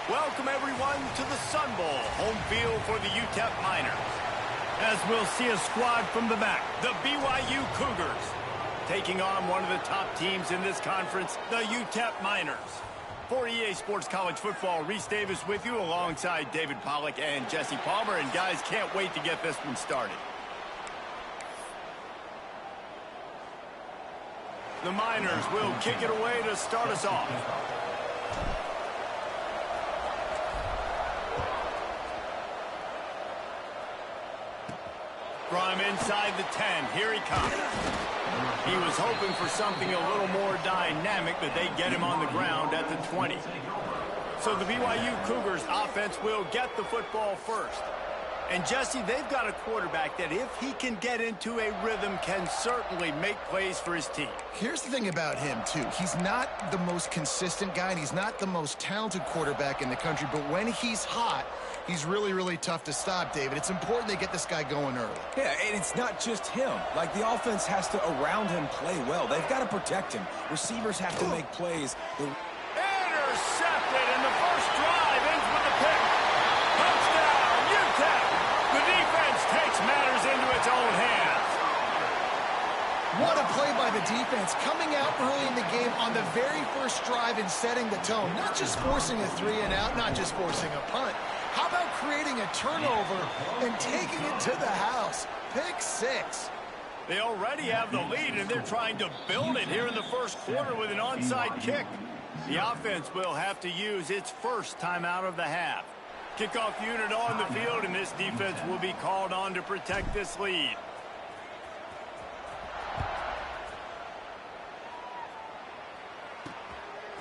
Welcome, everyone, to the Sun Bowl, home field for the UTEP Miners. As we'll see a squad from the back, the BYU Cougars, taking on one of the top teams in this conference, the UTEP Miners. For EA Sports College Football, Reese Davis with you alongside David Pollack and Jesse Palmer. And guys, can't wait to get this one started. The Miners will kick it away to start us off. From inside the 10, here he comes. He was hoping for something a little more dynamic, but they get him on the ground at the 20. So the BYU Cougars offense will get the football first. And Jesse, they've got a quarterback that if he can get into a rhythm can certainly make plays for his team. Here's the thing about him, too. He's not the most consistent guy, and he's not the most talented quarterback in the country, but when he's hot, he's really, really tough to stop, David. It's important they get this guy going early. Yeah, and it's not just him. Like, the offense has to, around him, play well. They've got to protect him. Receivers have to make plays. Intercepted, and the first drive ends with a pick. Touchdown, UTEP! The defense takes matters into its own hands. What a play by the defense, coming out early in the game on the very first drive and setting the tone. Not just forcing a 3-and-out, not just forcing a punt. How about creating a turnover and taking it to the house? Pick 6. They already have the lead, and they're trying to build it here in the first quarter with an onside kick. The offense will have to use its first timeout of the half. Kickoff unit on the field, and this defense will be called on to protect this lead.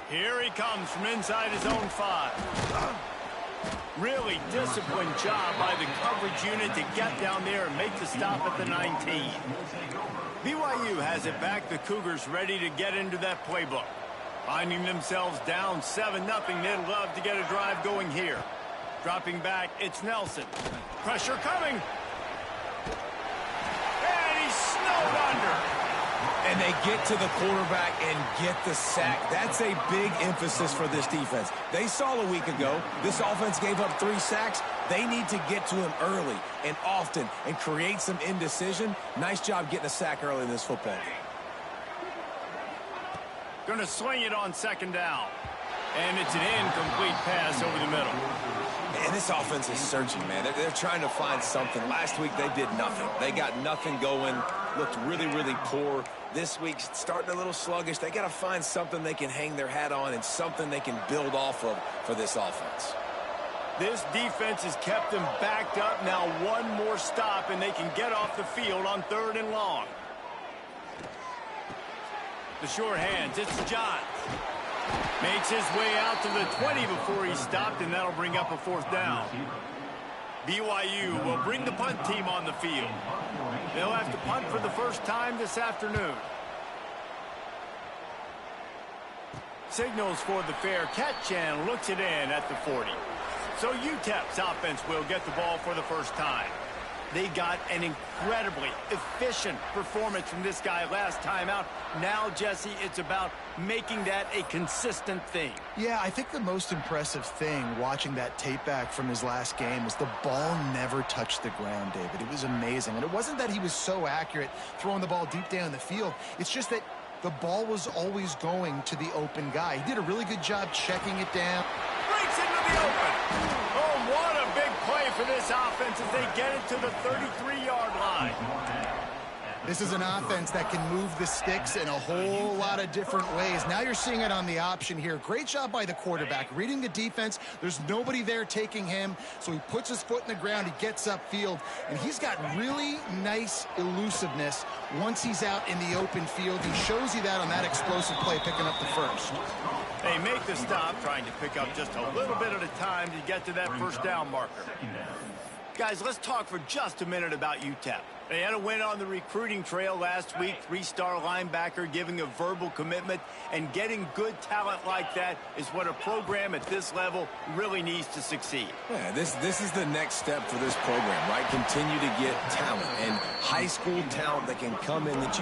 Here he comes from inside his own 5. Really disciplined job by the coverage unit to get down there and make the stop at the 19. BYU has it back. The Cougars ready to get into that playbook. Finding themselves down 7-0, they'd love to get a drive going here. Dropping back, it's Nelson. Pressure coming. And he's snowed under. And they get to the quarterback and get the sack. That's a big emphasis for this defense. They saw a week ago, this offense gave up 3 sacks. They need to get to him early and often and create some indecision. Nice job getting a sack early in this football game. Going to swing it on 2nd down. And it's an incomplete pass over the middle. And this offense is searching, man. They're trying to find something. Last week, they did nothing. They got nothing going, looked really, really poor. This week, starting a little sluggish. They got to find something they can hang their hat on and something they can build off of for this offense. This defense has kept them backed up. Now one more stop, and they can get off the field on 3rd and long. The short hands, it's Johns. Makes his way out to the 20 before he stopped, and that'll bring up a 4th down. BYU will bring the punt team on the field. They'll have to punt for the first time this afternoon. Signals for the fair catch and looks it in at the 40. So UTEP's offense will get the ball for the first time. They got an incredibly efficient performance from this guy last time out. Now, Jesse, it's about making that a consistent thing. Yeah, I think the most impressive thing watching that tape back from his last game was the ball never touched the ground, David. It was amazing. And it wasn't that he was so accurate throwing the ball deep down the field. It's just that the ball was always going to the open guy. He did a really good job checking it down. Breaks into the open. Oh, what a big play for this offense as they get it to the 33-yard line. This is an offense that can move the sticks in a whole lot of different ways. Now you're seeing it on the option here. Great job by the quarterback. Reading the defense, there's nobody there taking him, so he puts his foot in the ground, he gets upfield, and he's got really nice elusiveness once he's out in the open field. He shows you that on that explosive play, picking up the first. They make the stop, trying to pick up just a little bit at a time to get to that 1st down marker. Guys, let's talk for just a minute about UTEP. They had a win on the recruiting trail last week. 3-star linebacker giving a verbal commitment, and getting good talent like that is what a program at this level really needs to succeed. Yeah, this is the next step for this program, right? Continue to get talent and high school talent that can come in that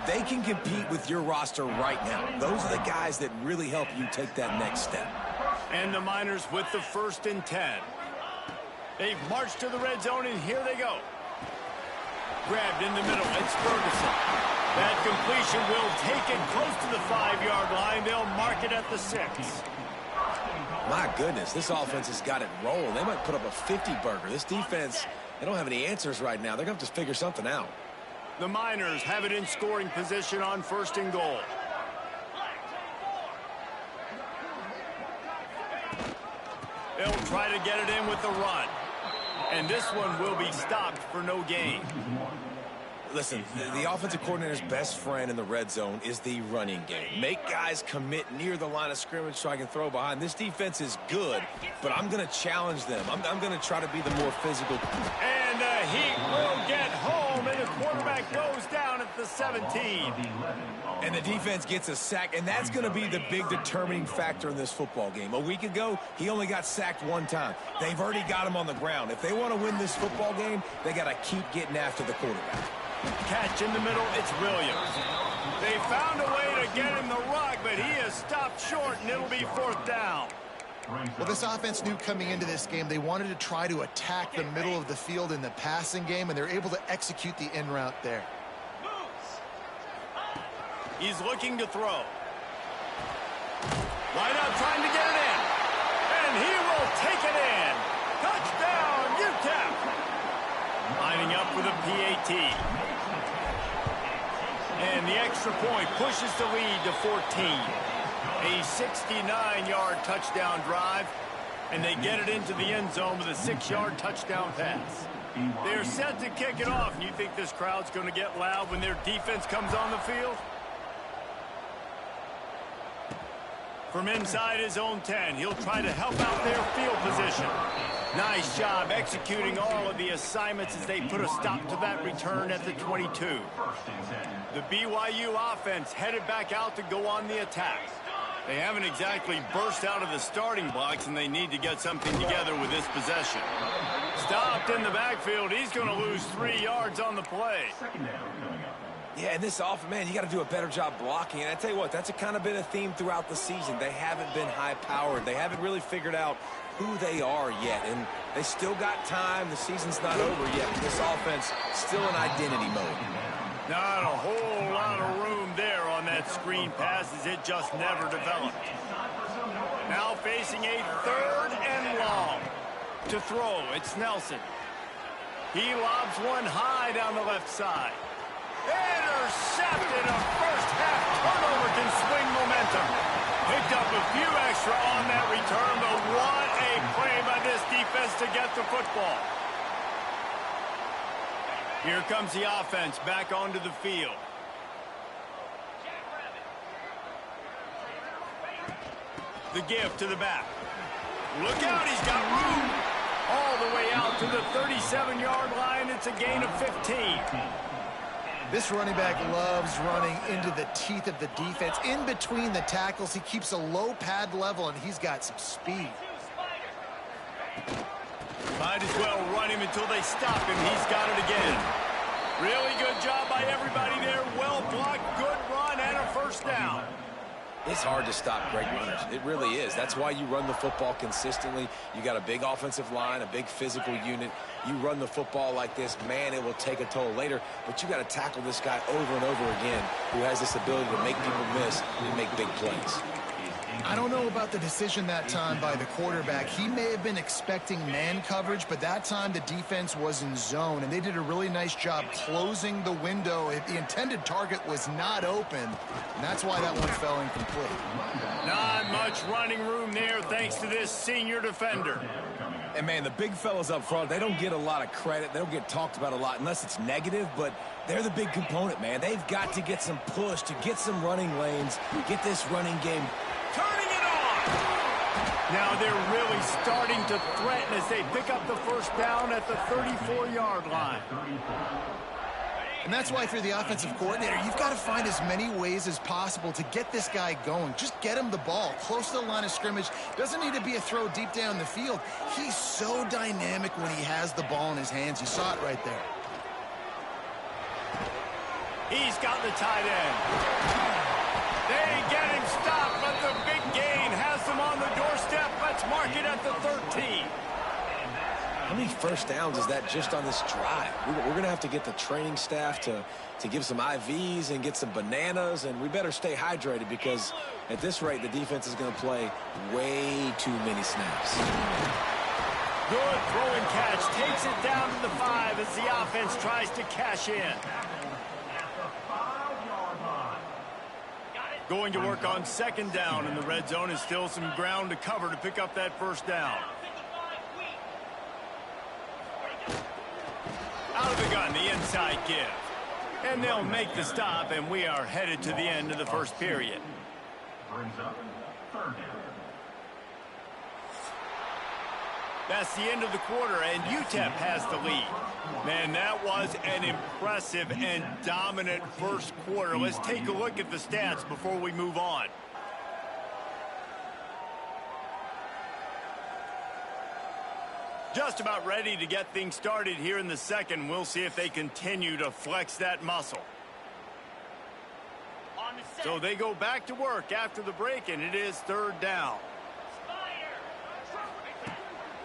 they can compete with your roster right now. Those are the guys that really help you take that next step. And the Miners with the 1st and 10. They've marched to the red zone, and here they go. Grabbed in the middle. It's Ferguson. That completion will take it close to the 5-yard line. They'll mark it at the 6. My goodness, this offense has got it rolling. They might put up a 50-burger. This defense, they don't have any answers right now. They're going to have to figure something out. The Miners have it in scoring position on 1st and goal. They'll try to get it in with the run. And this one will be stopped for no gain. Listen, the offensive coordinator's best friend in the red zone is the running game. Make guys commit near the line of scrimmage so I can throw behind. This defense is good, but I'm going to challenge them. I'm going to try to be the more physical. And he will get home, and the quarterback goes down at the 17. And the defense gets a sack, and that's going to be the big determining factor in this football game. A week ago, he only got sacked 1 time. They've already got him on the ground. If they want to win this football game, they got to keep getting after the quarterback. Catch in the middle, it's Williams. They found a way to get him the rock, but he is stopped short, and it'll be 4th down. Well, this offense knew coming into this game they wanted to try to attack the middle of the field in the passing game, and they're able to execute the in route there. He's looking to throw. Line up, trying to get it in. And he will take it in. Touchdown, UTEP. Lining up for the PAT. And the extra point pushes the lead to 14. A 69-yard touchdown drive. And they get it into the end zone with a 6-yard touchdown pass. They're set to kick it off. And you think this crowd's going to get loud when their defense comes on the field? From inside his own 10, he'll try to help out their field position. Nice job executing all of the assignments as they put a stop to that return at the 22. The BYU offense headed back out to go on the attack. They haven't exactly burst out of the starting blocks, and they need to get something together with this possession. Stopped in the backfield. He's going to lose 3 yards on the play. Yeah, and this offense, man, you got to do a better job blocking. And I tell you what, that's kind of been a theme throughout the season. They haven't been high-powered. They haven't really figured out who they are yet. And they still got time. The season's not over yet. But this offense still in identity mode. Not a whole lot of room there on that screen pass as it just never developed. Now facing a 3rd and long. To throw, it's Nelson. He lobs one high down the left side. Intercepted. A first-half turnover can swing momentum. Picked up a few extra on that return, but what a play by this defense to get the football. Here comes the offense back onto the field. The give to the back. Look out, he's got room. All the way out to the 37-yard line. It's a gain of 15. This running back loves running into the teeth of the defense. In between the tackles, he keeps a low pad level, and he's got some speed. Might as well run him until they stop him. He's got it again. Really good job by everybody there. Well blocked, good run, and a first down. It's hard to stop great runners. It really is. That's why you run the football consistently. You got a big offensive line, a big physical unit. You run the football like this, man, it will take a toll later. But you got to tackle this guy over and over again who has this ability to make people miss and make big plays. I don't know about the decision that time by the quarterback. He may have been expecting man coverage, but that time the defense was in zone, and they did a really nice job closing the window. The intended target was not open, and that's why that one fell incomplete. Not much running room there thanks to this senior defender. And, man, the big fellas up front, they don't get a lot of credit. They don't get talked about a lot unless it's negative, but they're the big component, man. They've got to get some push, to get some running lanes, get this running game turning it on. Now they're really starting to threaten as they pick up the first down at the 34-yard line. And that's why, if you're the offensive coordinator, you've got to find as many ways as possible to get this guy going. Just get him the ball close to the line of scrimmage. Doesn't need to be a throw deep down the field. He's so dynamic when he has the ball in his hands. You saw it right there. He's got the tight end. They get him stopped, but the big gain has him on the the doorstep. Let's mark it at the 13. How many first downs is that just on this drive? We're going to have to get the training staff to give some IVs and get some bananas, and we better stay hydrated because at this rate, the defense is going to play way too many snaps. Good throw and catch. Takes it down to the 5 as the offense tries to cash in. Going to work on second down in the red zone. Is still some ground to cover to pick up that first down. Out of the gun, the inside give. And they'll make the stop, and we are headed to the end of the first period. That's the end of the quarter, and UTEP has the lead. Man, that was an impressive and dominant first quarter. Let's take a look at the stats before we move on. Just about ready to get things started here in the second. We'll see if they continue to flex that muscle. So they go back to work after the break, and it is third down.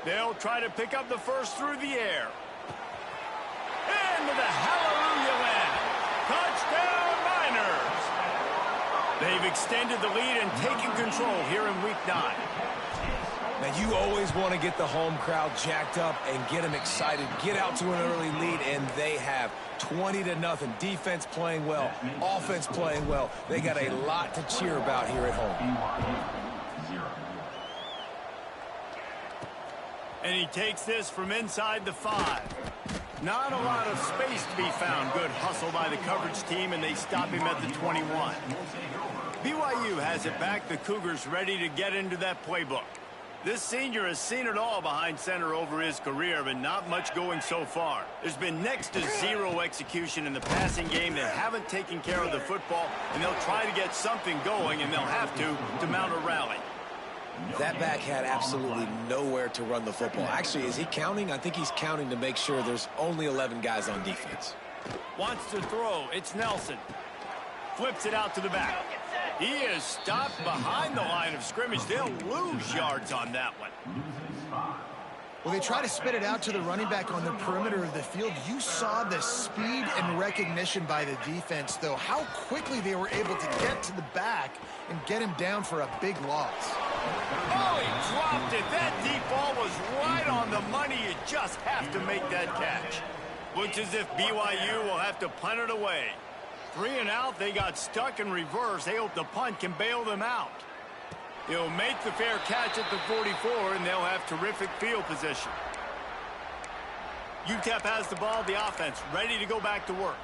They'll try to pick up the first through the air. And with a hallelujah land. Touchdown, Niners! They've extended the lead and taken control here in week 9. Now, you always want to get the home crowd jacked up and get them excited. Get out to an early lead, and they have 20-0. Defense playing well, offense playing well. They got a lot to cheer about here at home. And he takes this from inside the 5. Not a lot of space to be found. Good hustle by the coverage team, and they stop him at the 21. BYU has it back. The Cougars ready to get into that playbook. This senior has seen it all behind center over his career, but not much going so far. There's been next to zero execution in the passing game. They haven't taken care of the football, and they'll try to get something going, and they'll have to mount a rally. That back had absolutely nowhere to run the football. Actually, is he counting? I think he's counting to make sure there's only 11 guys on defense. Wants to throw. It's Nelson. Flips it out to the back. He is stopped behind the line of scrimmage. They'll lose yards on that one. Well, they try to spit it out to the running back on the perimeter of the field. You saw the speed and recognition by the defense, though, how quickly they were able to get to the back and get him down for a big loss. Oh, he dropped it. That deep ball was right on the money. You just have to make that catch. Looks as if BYU will have to punt it away. 3 and out, they got stuck in reverse. They hope the punt can bail them out. He'll make the fair catch at the 44, and they'll have terrific field position. UTEP has the ball, the offense, ready to go back to work.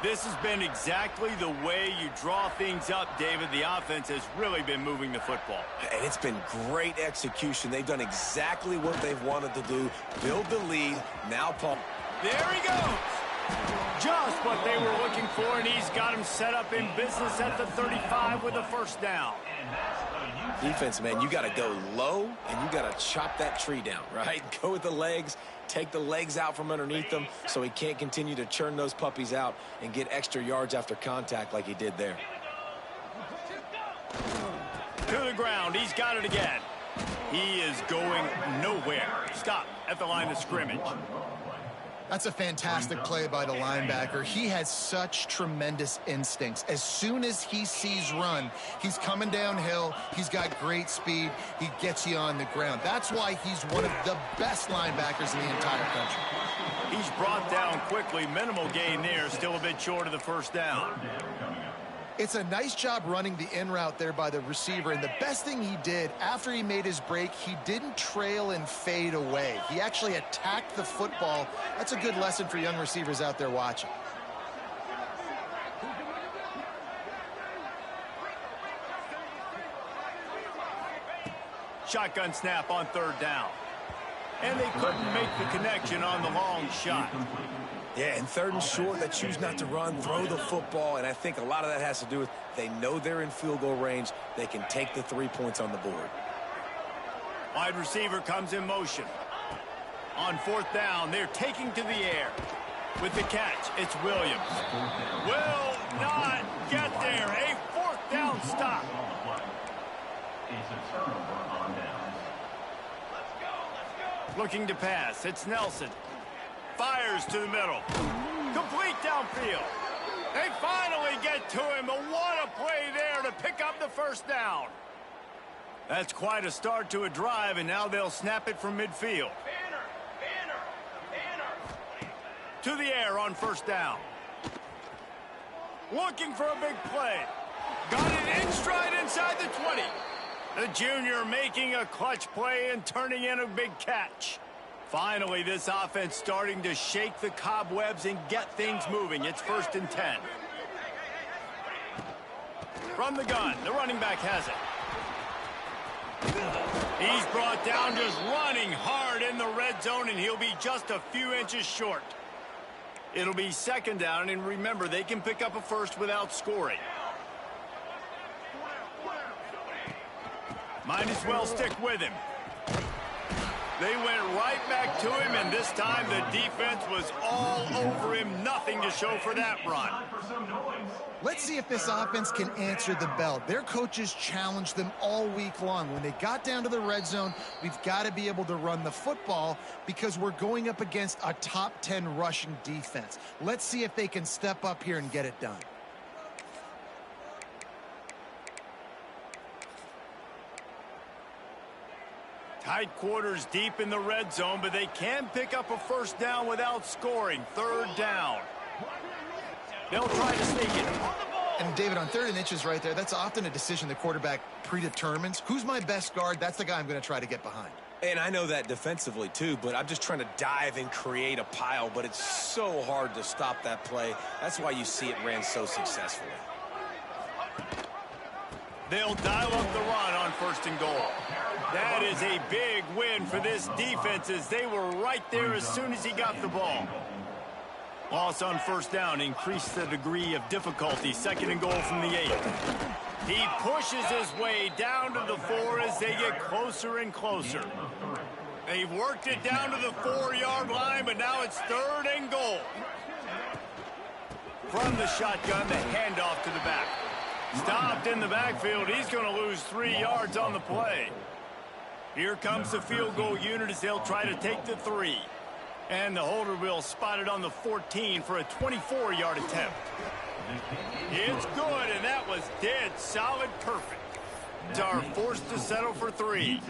This has been exactly the way you draw things up, David. The offense has really been moving the football. And it's been great execution. They've done exactly what they've wanted to do. Build the lead. Now, Paul. There he goes. Just what they were looking for, and he's got him set up in business at the 35 with a first down. Defense, man, you got to go low, and you got to chop that tree down, right? Go with the legs, take the legs out from underneath them so he can't continue to churn those puppies out and get extra yards after contact like he did there. To the ground. He's got it again. He is going nowhere. Stop at the line of scrimmage. That's a fantastic play by the linebacker. He has such tremendous instincts. As soon as he sees run, he's coming downhill. He's got great speed. He gets you on the ground. That's why he's one of the best linebackers in the entire country. He's brought down quickly. Minimal gain there. Still a bit short of the first down. It's a nice job running the in route there by the receiver, and the best thing he did after he made his break, he didn't trail and fade away. He actually attacked the football. That's a good lesson for young receivers out there watching. Shotgun snap on third down. And they couldn't make the connection on the long shot. Yeah, and third and short, they choose not to run, throw the football, and I think a lot of that has to do with they know they're in field goal range. They can take the 3 points on the board. Wide receiver comes in motion. On fourth down, they're taking to the air. With the catch, it's Williams. Will not get there. A fourth down stop. Looking to pass. It's Nelson. Fires to the middle. Complete downfield. They finally get to him, but what a play there to pick up the first down. That's quite a start to a drive, and now they'll snap it from midfield. To the air on first down. Looking for a big play. Got it in stride inside the 20. The junior making a clutch play and turning in a big catch. Finally, this offense starting to shake the cobwebs and get things moving. It's 1st and 10. From the gun, the running back has it. He's brought down just running hard in the red zone, and he'll be just a few inches short. It'll be 2nd down, and remember, they can pick up a first without scoring. Might as well stick with him. They went right back to him, and this time the defense was all over him. Nothing to show for that run. Let's see if this offense can answer the bell. Their coaches challenged them all week long. When they got down to the red zone, we've got to be able to run the football because we're going up against a top 10 rushing defense. Let's see if they can step up here and get it done. Tight quarters deep in the red zone, but they can pick up a first down without scoring. 3rd down. They'll try to sneak it. And David, on 3rd and inches right there, that's often a decision the quarterback predetermines. Who's my best guard? That's the guy I'm going to try to get behind. And I know that defensively too, but I'm just trying to dive and create a pile, but it's so hard to stop that play. That's why you see it ran so successfully. They'll dial up the run on 1st and goal. That is a big win for this defense as they were right there as soon as he got the ball. Loss on 1st down increased the degree of difficulty. 2nd and goal from the 8. He pushes his way down to the 4 as they get closer and closer. They've worked it down to the 4-yard line, but now it's 3rd and goal. From the shotgun, the handoff to the back. Stopped in the backfield. He's going to lose 3 yards on the play. Here comes the field goal unit as they'll try to take the 3. And the holder will spot it on the 14 for a 24-yard attempt. It's good, and that was dead solid perfect. Are forced to settle for 3.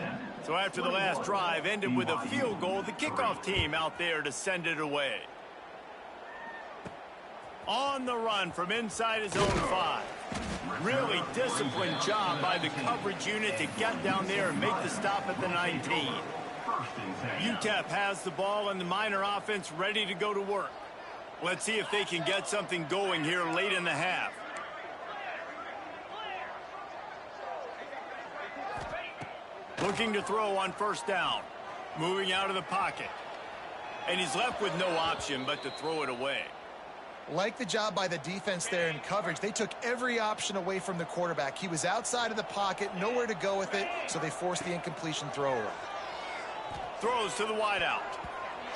So after the last drive ended with a field goal, the kickoff team out there to send it away. On the run from inside his own 5. Really disciplined job by the coverage unit to get down there and make the stop at the 19. UTEP has the ball and the Miner offense ready to go to work. Let's see if they can get something going here late in the half. Looking to throw on 1st down. Moving out of the pocket. And he's left with no option but to throw it away. Like the job by the defense there in coverage. They took every option away from the quarterback. He was outside of the pocket, nowhere to go with it, so they forced the incompletion throw away. Throws to the wideout.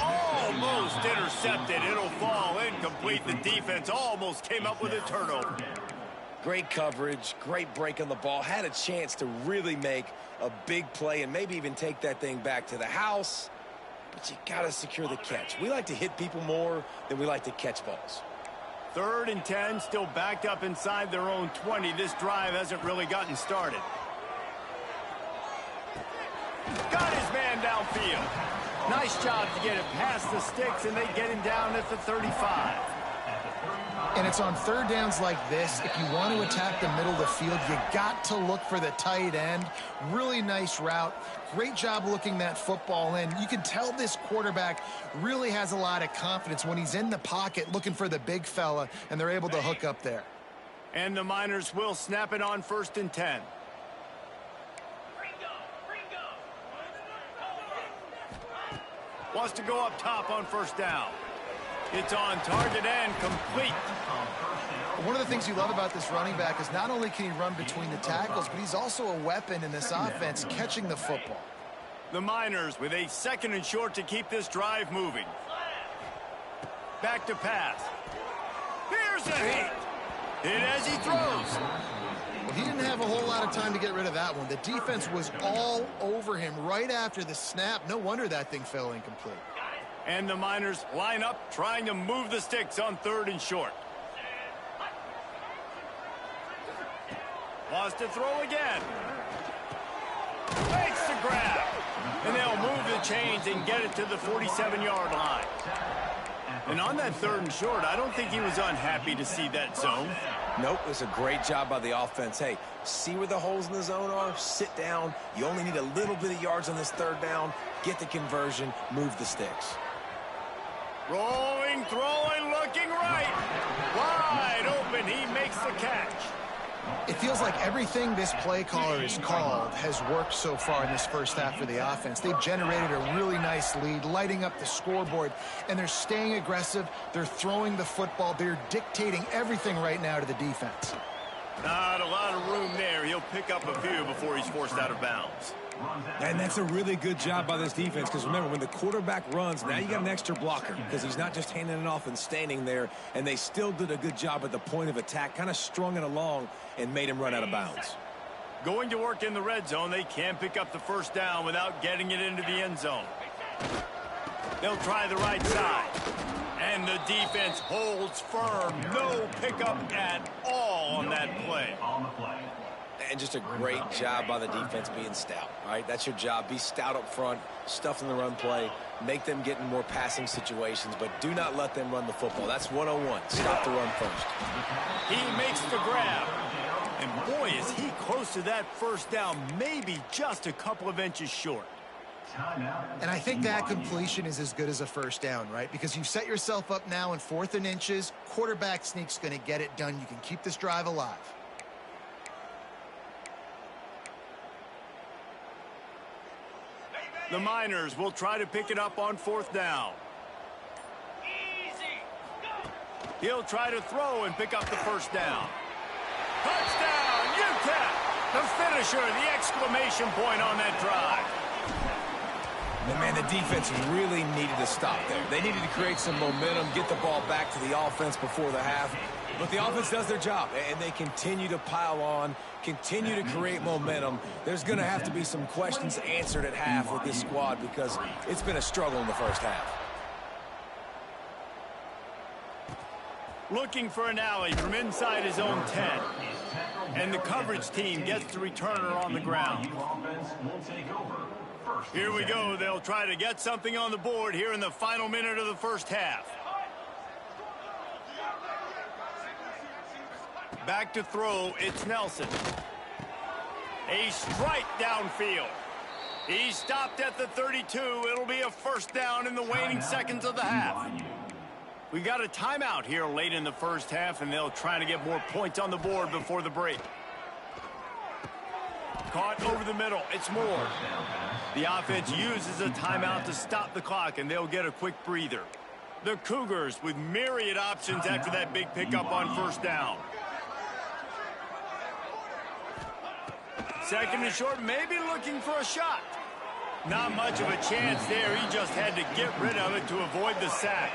Almost intercepted. It'll fall incomplete. The defense almost came up with a turnover. Great coverage, great break on the ball. Had a chance to really make a big play and maybe even take that thing back to the house. But you got to secure the catch. We like to hit people more than we like to catch balls. 3rd and 10, still backed up inside their own 20. This drive hasn't really gotten started. Got his man downfield. Nice job to get it past the sticks, and they get him down at the 35. And it's on 3rd downs like this. If you want to attack the middle of the field, you got to look for the tight end. Really nice route. Great job looking that football in. You can tell this quarterback really has a lot of confidence when he's in the pocket looking for the big fella, and they're able to hook up there. And the Miners will snap it on 1st and 10. Wants to go up top on 1st down. It's on target and complete. One of the things you love about this running back is not only can he run between the tackles, but he's also a weapon in this offense, catching the football. The Miners with a 2nd and short to keep this drive moving. Back to pass. Here's a hit. Hit as he throws. Well, he didn't have a whole lot of time to get rid of that one. The defense was all over him right after the snap. No wonder that thing fell incomplete. And the Miners line up, trying to move the sticks on 3rd and short. Wants to throw again. Makes the grab. And they'll move the chains and get it to the 47-yard line. And on that 3rd and short, I don't think he was unhappy to see that zone. Nope, it's a great job by the offense. Hey, see where the holes in the zone are? Sit down. You only need a little bit of yards on this 3rd down. Get the conversion. Move the sticks. Rolling, throwing, looking right. Wide open. He makes the catch. It feels like everything this play caller has called has worked so far in this first half for the offense. They've generated a really nice lead, lighting up the scoreboard, and they're staying aggressive. They're throwing the football. They're dictating everything right now to the defense. Not a lot of room there. He'll pick up a few before he's forced out of bounds. And that's a really good job by this defense, because remember, when the quarterback runs, now you got an extra blocker, because he's not just handing it off and standing there, and they still did a good job at the point of attack, kind of strung it along and made him run out of bounds. Going to work in the red zone, they can't pick up the 1st down without getting it into the end zone. They'll try the right side. And the defense holds firm. No pickup at all on that play. And just a great job by the defense being stout, all right? That's your job. Be stout up front, stuff in the run play, make them get in more passing situations, but do not let them run the football. That's 101. Stop the run first. He makes the grab. And boy, is he close to that 1st down, maybe just a couple of inches short. And I think that completion is as good as a 1st down, right? Because you've set yourself up now in 4th and inches. Quarterback sneak's going to get it done. You can keep this drive alive. The Miners will try to pick it up on 4th down. He'll try to throw and pick up the 1st down. Touchdown, UTEP! The finisher, the exclamation point on that drive. And man, the defense really needed to stop there. They needed to create some momentum, get the ball back to the offense before the half. But the offense does their job, and they continue to pile on, continue to create momentum. There's going to have to be some questions answered at half with this squad, because it's been a struggle in the 1st half. Looking for an alley from inside his own 10. And the coverage team gets the returner on the ground. Here we go. They'll try to get something on the board here in the final minute of the 1st half. Back to throw, it's Nelson. A strike downfield. He stopped at the 32. It'll be a 1st down in the waning seconds of the half. We got a timeout here late in the 1st half, and they'll try to get more points on the board before the break. Caught over the middle. It's Moore. The offense uses a timeout to stop the clock, and they'll get a quick breather. The Cougars with myriad options after that big pickup on 1st down. 2nd and short, maybe looking for a shot. Not much of a chance there. He just had to get rid of it to avoid the sack.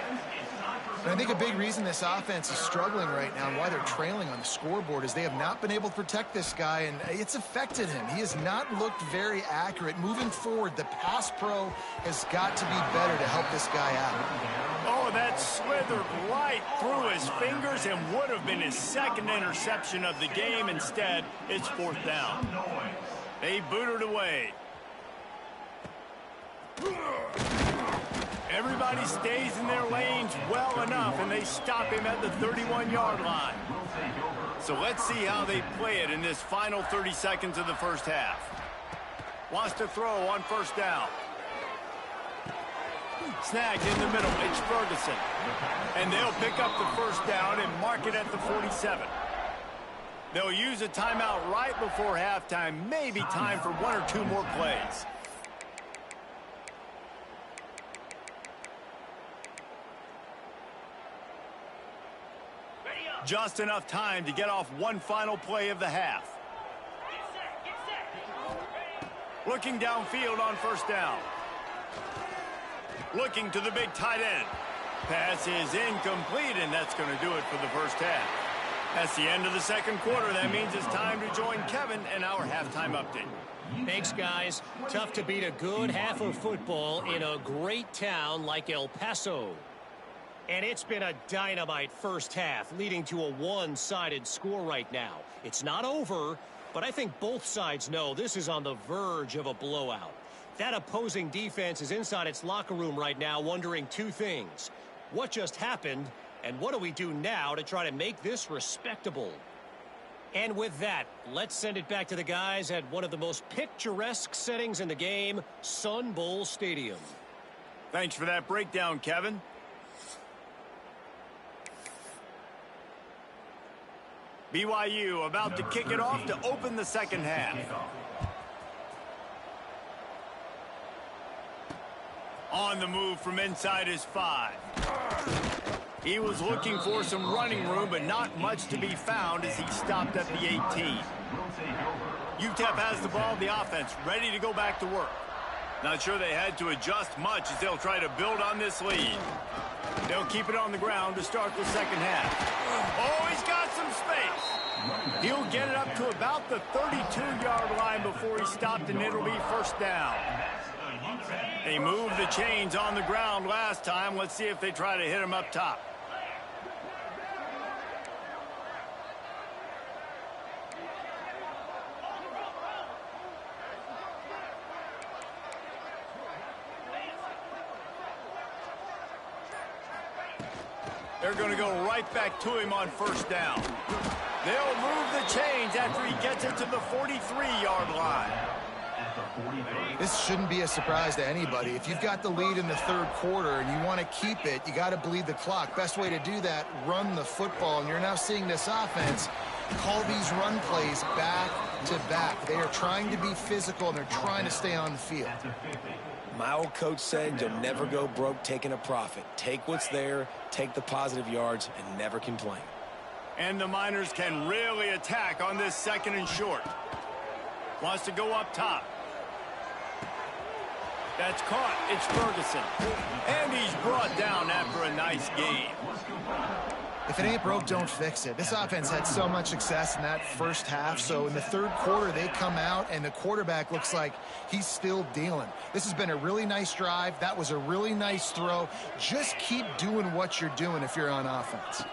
And I think a big reason this offense is struggling right now and why they're trailing on the scoreboard is they have not been able to protect this guy, and it's affected him. He has not looked very accurate. Moving forward, the pass pro has got to be better to help this guy out. Oh, that slithered right through his fingers and would have been his 2nd interception of the game. Instead, it's 4th down. They boot it away. Everybody stays in their lanes well enough, and they stop him at the 31-yard line. So let's see how they play it in this final 30 seconds of the 1st half. Wants to throw on 1st down. Snagged in the middle. It's Ferguson. And they'll pick up the 1st down and mark it at the 47. They'll use a timeout right before halftime. Maybe time for 1 or 2 more plays. Just enough time to get off one final play of the half. Looking downfield on 1st down. Looking to the big tight end. Pass is incomplete, and that's going to do it for the 1st half. That's the end of the second quarter. That means it's time to join Kevin in our halftime update. Thanks, guys. Tough to beat a good half of football in a great town like El Paso. And it's been a dynamite first half, leading to a one-sided score right now. It's not over, but I think both sides know this is on the verge of a blowout. That opposing defense is inside its locker room right now wondering two things. What just happened, and what do we do now to try to make this respectable? And with that, let's send it back to the guys at one of the most picturesque settings in the game, Sun Bowl Stadium. Thanks for that breakdown, Kevin. BYU about to kick it off to open the second half. On the move from inside his 5. He was looking for some running room, but not much to be found as he stopped at the 18. UTEP has the ball, the offense, ready to go back to work. Not sure they had to adjust much as they'll try to build on this lead. They'll keep it on the ground to start the second half. Oh, he's got some space. He'll get it up to about the 32-yard line before he stopped, and it'll be first down. They moved the chains on the ground last time. Let's see if they try to hit him up top. They're going to go right back to him on first down. They'll move the chains after he gets it to the 43-yard line. This shouldn't be a surprise to anybody. If you've got the lead in the third quarter and you want to keep it, you got to bleed the clock. Best way to do that, run the football. And you're now seeing this offense call these run plays back to back. They are trying to be physical, and they're trying to stay on the field. My old coach said you'll never go broke taking a profit. Take what's there, take the positive yards, and never complain. And the Miners can really attack on this second and short. Wants to go up top. That's caught. It's Ferguson. And he's brought down after a nice game. If it ain't broke, don't fix it. This offense had so much success in that first half, so in the third quarter they come out and the quarterback looks like he's still dealing. This has been a really nice drive. That was a really nice throw. Just keep doing what you're doing if you're on offense.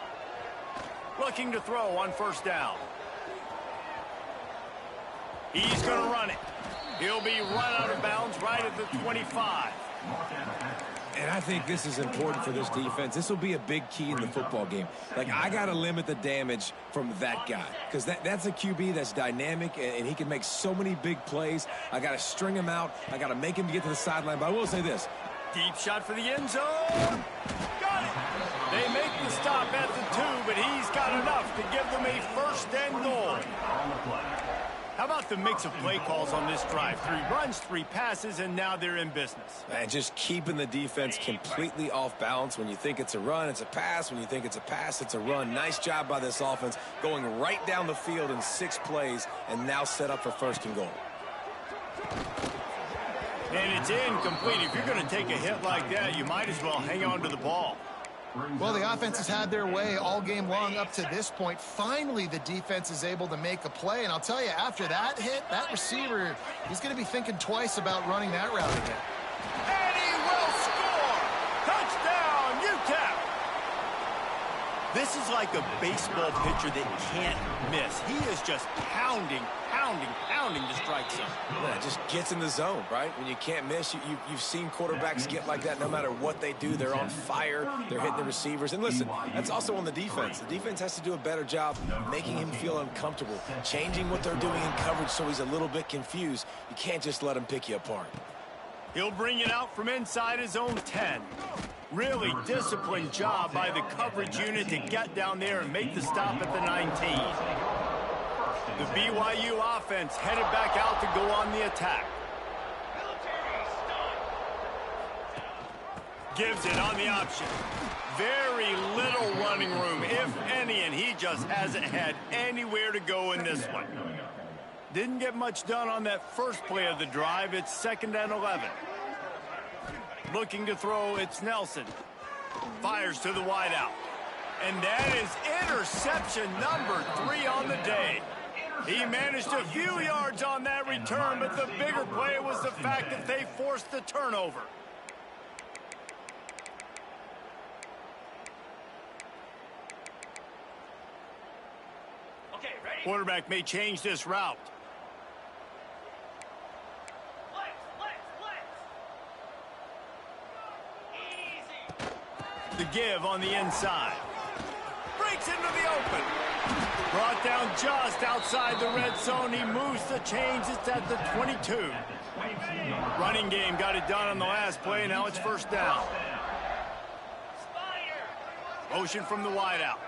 Looking to throw on first down. He's going to run it. He'll be run out of bounds right at the 25. And I think this is important for this defense. This will be a big key in the football game. Like, I got to limit the damage from that guy because that's a QB that's dynamic, and he can make so many big plays. I got to string him out. I got to make him get to the sideline. But I will say this. Deep shot for the end zone. Got it. They make the stop at the 2, but he's got enough to give them a first and goal. How about the mix of play calls on this drive? 3 runs, 3 passes, and now they're in business. And just keeping the defense completely off balance. When you think it's a run, it's a pass. When you think it's a pass, it's a run. Nice job by this offense going right down the field in 6 plays and now set up for first and goal. And it's incomplete. If you're going to take a hit like that, you might as well hang on to the ball. Well, the offense has had their way all game long up to this point. Finally, the defense is able to make a play. And I'll tell you, after that hit, that receiver, he's going to be thinking twice about running that route again. And he will score! Touchdown, UTEP! This is like a baseball pitcher that can't miss. He is just pounding the strike zone. Yeah, it just gets in the zone, right? When you can't miss, you've seen quarterbacks get like that no matter what they do. They're on fire. They're hitting the receivers. And listen, that's also on the defense. The defense has to do a better job making him feel uncomfortable, changing what they're doing in coverage so he's a little bit confused. You can't just let him pick you apart. He'll bring it out from inside his own 10. Really disciplined job by the coverage unit to get down there and make the stop at the 19. The BYU offense headed back out to go on the attack. Gives it on the option. Very little running room, if any, and he just hasn't had anywhere to go in this one. Didn't get much done on that first play of the drive. It's 2nd and 11. Looking to throw, it's Nelson. Fires to the wideout. And that is interception number 3 on the day. He managed a few yards on that return, but the bigger play was the fact that they forced the turnover. Okay, ready? Quarterback may change this route. The give on the inside. Breaks into the open. Brought down just outside the red zone. He moves the chains. It's at the 22. Running game got it done on the last play. Now it's first down. Motion from the wideout.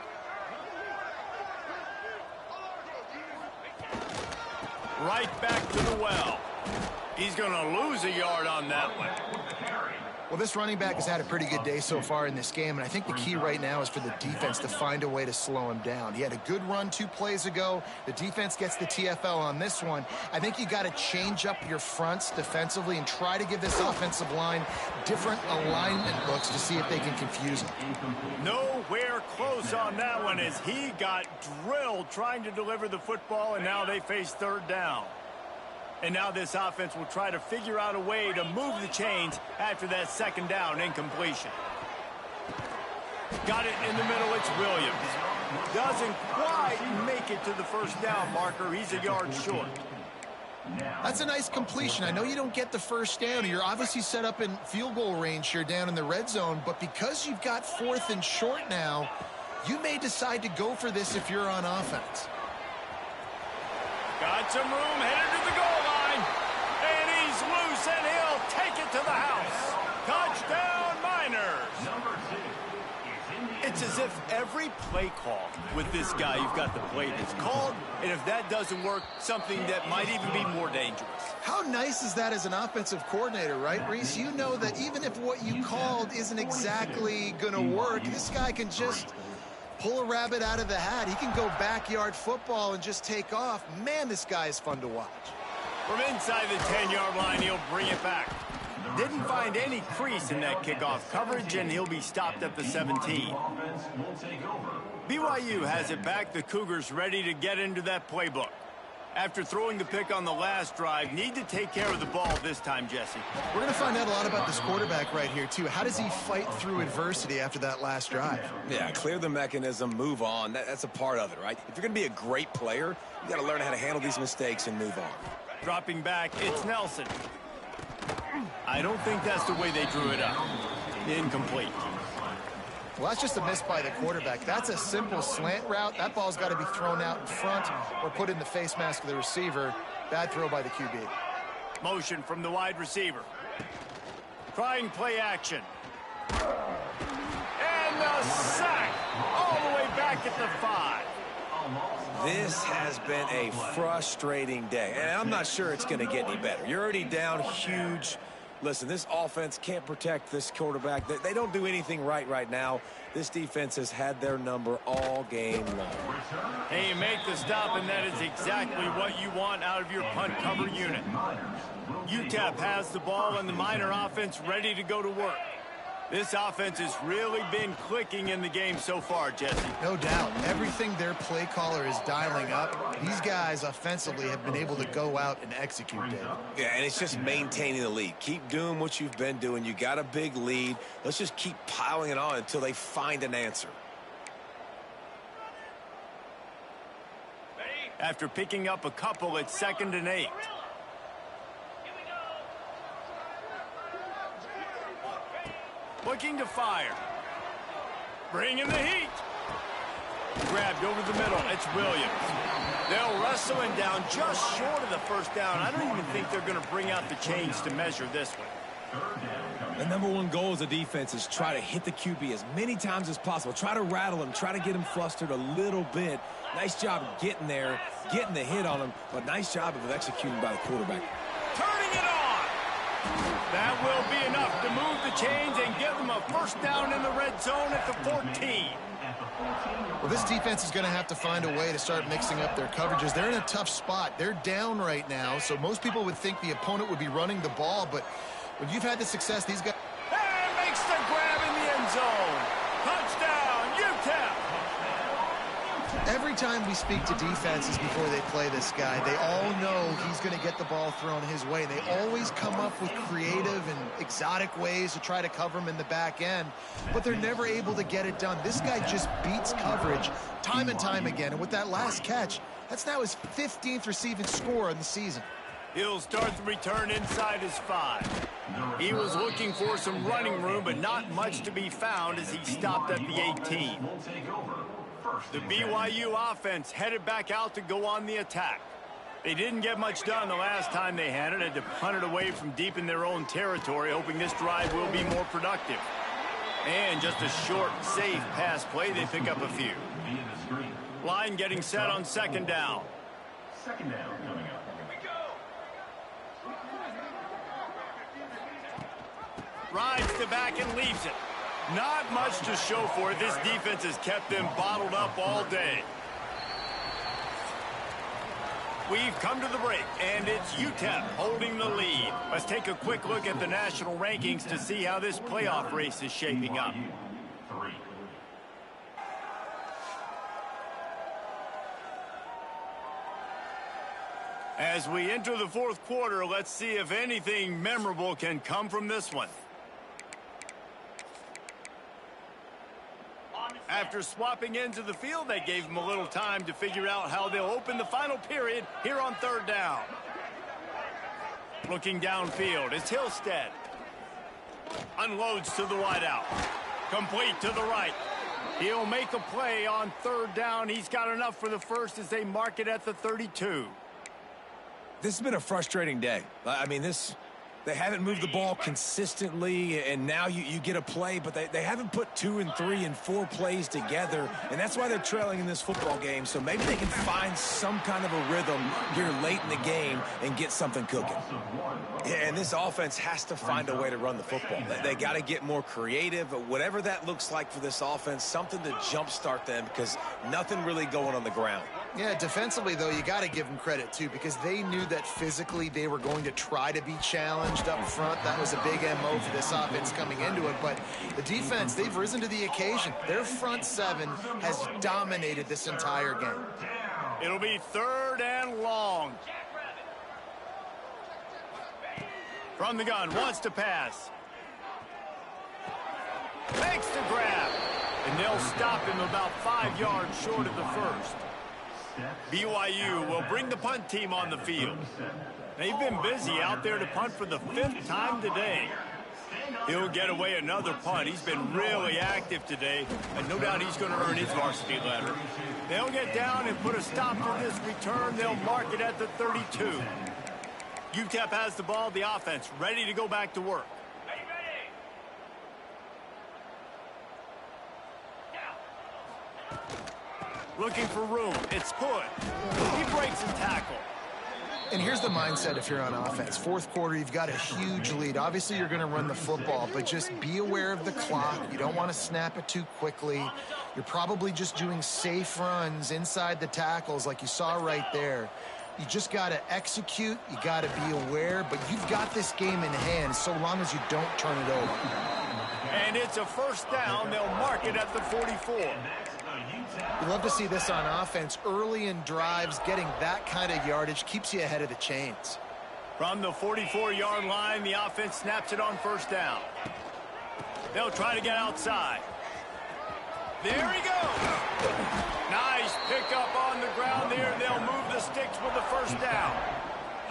Right back to the well. He's going to lose a yard on that one. Well, this running back has had a pretty good day so far in this game, and I think the key right now is for the defense to find a way to slow him down. He had a good run 2 plays ago. The defense gets the TFL on this one. I think you got to change up your fronts defensively and try to give this offensive line different alignment looks to see if they can confuse him. Nowhere close on that one as he got drilled trying to deliver the football, and now they face third down. And now this offense will try to figure out a way to move the chains after that second down incompletion. Got it in the middle. It's Williams. Doesn't quite make it to the first down marker. He's a yard short. That's a nice completion. I know you don't get the first down. You're obviously set up in field goal range here down in the red zone, but because you've got 4th and short now, you may decide to go for this if you're on offense. Got some room, headed to the goal line. And he's loose, and he'll take it to the house. Touchdown, Miners. It's as if every play call with this guy, you've got the play that's called, and if that doesn't work, something that might even be more dangerous. How nice is that as an offensive coordinator, right, Reese? You know that even if what you called isn't exactly going to work, this guy can just pull a rabbit out of the hat. He can go backyard football and just take off. Man, this guy is fun to watch. From inside the 10-yard line, he'll bring it back. Didn't find any crease in that kickoff coverage, and he'll be stopped at the 17. BYU has it back. The Cougars ready to get into that playbook. After throwing the pick on the last drive, need to take care of the ball this time, Jesse. We're going to find out a lot about this quarterback right here, too. How does he fight through adversity after that last drive? Yeah, clear the mechanism, move on. That's a part of it, right? If you're going to be a great player, you got to learn how to handle these mistakes and move on. Dropping back, it's Nelson. I don't think that's the way they drew it up. Incomplete. Well, that's just a miss by the quarterback. That's a simple slant route. That ball's got to be thrown out in front or put in the face mask of the receiver. Bad throw by the QB. Motion from the wide receiver. Trying play action. And the sack all the way back at the 5. This has been a frustrating day, and I'm not sure it's going to get any better. You're already down huge. Listen, this offense can't protect this quarterback. They don't do anything right now. This defense has had their number all game long. Hey, you make the stop, and that is exactly what you want out of your punt cover unit. UTEP has the ball, and the Miner offense ready to go to work. This offense has really been clicking in the game so far, Jesse. No doubt. Everything their play caller is dialing up, these guys offensively have been able to go out and execute, David. Yeah, and it's just maintaining the lead. Keep doing what you've been doing. You got a big lead. Let's just keep piling it on until they find an answer. After picking up a couple, it's 2nd and 8. Looking to fire. Bringing the heat. Grabbed over the middle. It's Williams. They'll wrestle him down just short of the first down. I don't even think they're going to bring out the chains to measure this one. The number one goal as a defense is try to hit the QB as many times as possible. Try to rattle him. Try to get him flustered a little bit. Nice job of getting there, getting the hit on him, but nice job of executing by the quarterback. Turning it on. That will be enough to move the chains and give them a first down in the red zone at the 14. Well, this defense is going to have to find a way to start mixing up their coverages. They're in a tough spot. They're down right now, so most people would think the opponent would be running the ball, but when you've had the success, these guys... And makes the grab in the end zone. Touchdown, UTEP. every time we speak to defenses before they play this guy, they all know he's going to get the ball thrown his way. They always come up with creative and exotic ways to try to cover him in the back end, but they're never able to get it done. This guy just beats coverage time and time again, and with that last catch, that's now his 15th receiving score in the season. He'll start the return inside his 5. He was looking for some running room, but not much to be found as he stopped at the 18. The BYU offense headed back out to go on the attack. They didn't get much done the last time they had it. Had to punt it away from deep in their own territory, hoping this drive will be more productive. And just a short, safe pass play, they pick up a few. Line getting set on second down. Second down coming up. Rides the back and leaves it. Not much to show for it. This defense has kept them bottled up all day. We've come to the break, and it's UTEP holding the lead. Let's take a quick look at the national rankings to see how this playoff race is shaping up. As we enter the fourth quarter, let's see if anything memorable can come from this one. After swapping into the field, they gave him a little time to figure out how they'll open the final period here on third down. Looking downfield, it's Hillstead. Unloads to the wideout. Complete to the right. He'll make a play on third down. He's got enough for the first as they mark it at the 32. This has been a frustrating day. I mean, they haven't moved the ball consistently, and now you get a play, but they haven't put 2 and 3 and 4 plays together, and that's why they're trailing in this football game. So maybe they can find some kind of a rhythm here late in the game and get something cooking. Yeah, and this offense has to find a way to run the football. They got to get more creative, whatever that looks like for this offense, something to jumpstart them because nothing really going on the ground. Yeah, defensively, though, you got to give them credit, too, because they knew that physically they were going to try to be challenged up front. That was a big MO for this offense coming into it. But the defense, they've risen to the occasion. Their front 7 has dominated this entire game. It'll be third and long. From the gun, wants to pass. Makes the grab. And they'll stop him about 5 yards short of the first. BYU will bring the punt team on the field. They've been busy out there to punt for the 5th time today. He'll get away another punt. He's been really active today, and no doubt he's going to earn his varsity letter. They'll get down and put a stop to this return. They'll mark it at the 32. UTEP has the ball, the offense ready to go back to work. Looking for room. It's Hood. He breaks his tackle. And here's the mindset if you're on offense. Fourth quarter, you've got a huge lead. Obviously, you're going to run the football, but just be aware of the clock. You don't want to snap it too quickly. You're probably just doing safe runs inside the tackles like you saw right there. You just got to execute. You got to be aware, but you've got this game in hand so long as you don't turn it over. And it's a first down. They'll mark it at the 44. You love to see this on offense. Early in drives, getting that kind of yardage keeps you ahead of the chains. From the 44-yard line, the offense snaps it on first down. They'll try to get outside. There he goes. Nice pickup on the ground there. They'll move the sticks with the first down.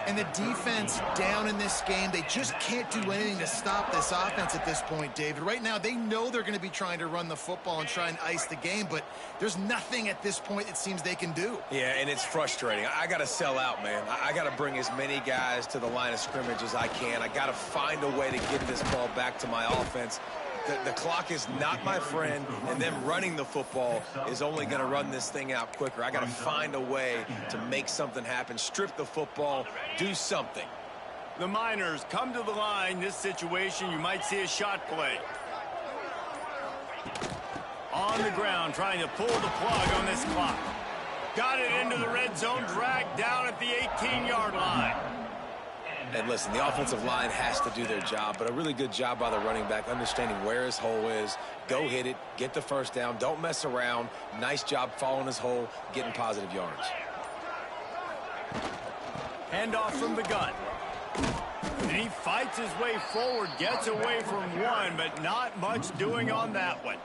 And the defense down in this game, they just can't do anything to stop this offense at this point, David. Right now, they know they're going to be trying to run the football and try and ice the game, but there's nothing at this point it seems they can do. Yeah, and it's frustrating. I got to sell out, man. I got to bring as many guys to the line of scrimmage as I can. I got to find a way to get this ball back to my offense. The clock is not my friend, and them running the football is only going to run this thing out quicker. I got to find a way to make something happen, strip the football, do something. The Miners come to the line. This situation, you might see a shot play. On the ground, trying to pull the plug on this clock. Got it into the red zone, dragged down at the 18-yard line. And listen, the offensive line has to do their job, but a really good job by the running back, understanding where his hole is. Go hit it, get the first down, don't mess around. Nice job following his hole, getting positive yards. Handoff from the gun. And he fights his way forward, gets away from one, but not much doing on that one.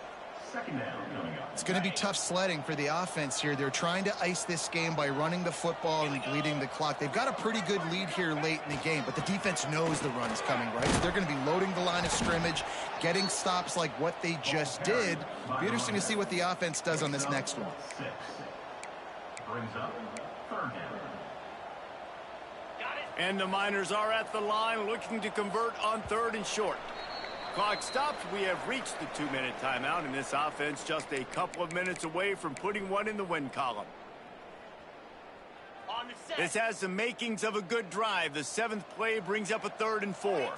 Second down coming up. It's going to be tough sledding for the offense here. They're trying to ice this game by running the football and bleeding the clock. They've got a pretty good lead here late in the game, but the defense knows the run is coming, right? So they're going to be loading the line of scrimmage, getting stops like what they just did. Be interesting to see what the offense does on this next one. 6. Brings up third down. And the Miners are at the line looking to convert on 3rd and short. Clock stops. We have reached the 2-minute timeout, and this offense just a couple of minutes away from putting one in the win column. This has the makings of a good drive. The 7th play brings up a 3rd and 4.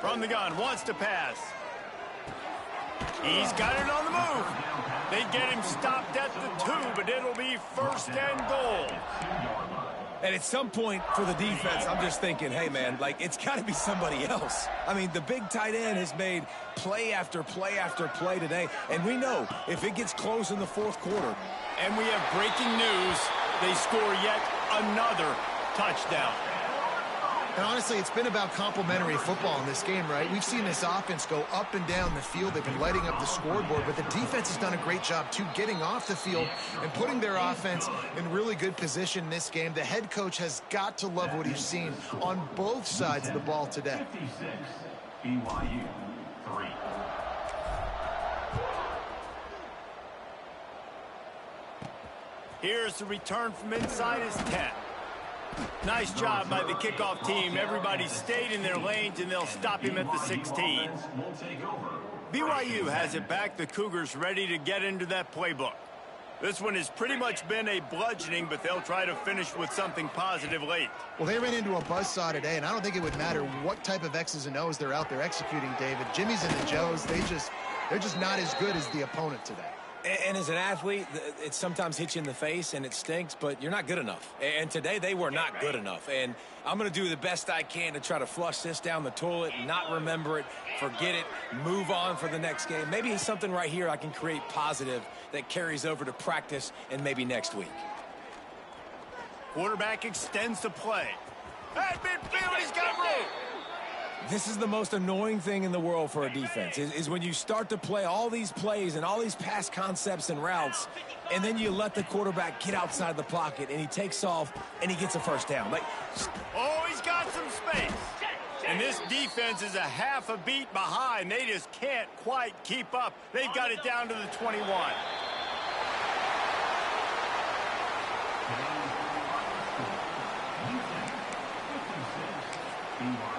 From the gun, wants to pass. He's got it on the move. They get him stopped at the 2, but it'll be 1st and goal. And at some point for the defense, I'm just thinking, hey, man, like, it's got to be somebody else. I mean, the big tight end has made play after play after play today. And we know if it gets close in the 4th quarter. And we have breaking news. They score yet another touchdown. And honestly, it's been about complementary football in this game, right? We've seen this offense go up and down the field. They've been lighting up the scoreboard, but the defense has done a great job, too, getting off the field and putting their offense in really good position in this game. The head coach has got to love what he's seen on both sides of the ball today. 56. BYU 3. Here's the return from inside his 10. Nice job by the kickoff team. Everybody stayed in their lanes, and they'll stop him at the 16. BYU has it back. The Cougars ready to get into that playbook. This one has pretty much been a bludgeoning, but they'll try to finish with something positive late. Well, they ran into a buzzsaw today, and I don't think it would matter what type of X's and O's they're out there executing, David. Jimmy's and the Joes, they're just not as good as the opponent today. And as an athlete, it sometimes hits you in the face and it stinks, but you're not good enough. And today they were not good enough. And I'm going to do the best I can to try to flush this down the toilet, not remember it, forget it, move on for the next game. Maybe it's something right here I can create positive that carries over to practice and maybe next week. Quarterback extends the play. At midfield, he's got room. This is the most annoying thing in the world for a defense, is when you start to play all these plays and all these pass concepts and routes, and then you let the quarterback get outside the pocket, and he takes off, and he gets a first down. Oh, he's got some space. And this defense is a half a beat behind. They just can't quite keep up. They've got it down to the 21. BYU